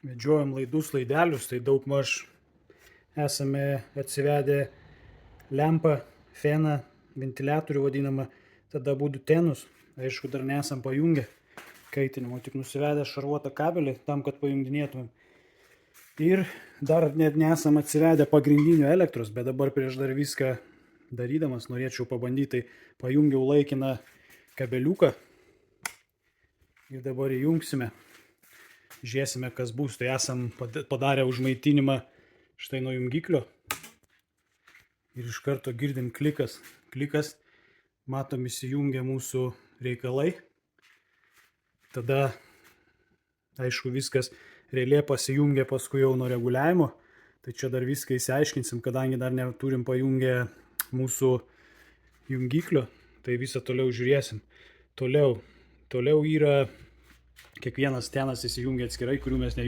Vedžiojam laidus laidelius, tai daug maž esame atsivedę lempą, feną, ventiliatorių vadinamą, tada būdų tenus, aišku, dar nesam pajungę kaitinimo, tik nusivedę šarvuotą kabelį tam, kad pajungdinėtumėm. Ir dar net nesam atsivedę pagrindinių elektros, bet dabar prieš dar viską darydamas norėčiau pabandyti, tai pajungiau laikiną kabeliuką ir dabar įjungsime. Žiūrėsime, kas bus. Tai esam padarę užmaitinimą štai nuo jungiklio. Ir iš karto girdim klikas. Matom, įsijungia mūsų reikalai. Tada, aišku, viskas relė pasijungia paskui jau nuo reguliavimo. Tai čia dar viską įsiaiškinsim, kadangi dar neturim pajungę mūsų jungiklio. Tai visą toliau žiūrėsim. Toliau yra kiekvienas tenas įsijungia atskirai, kurių mes nejungia.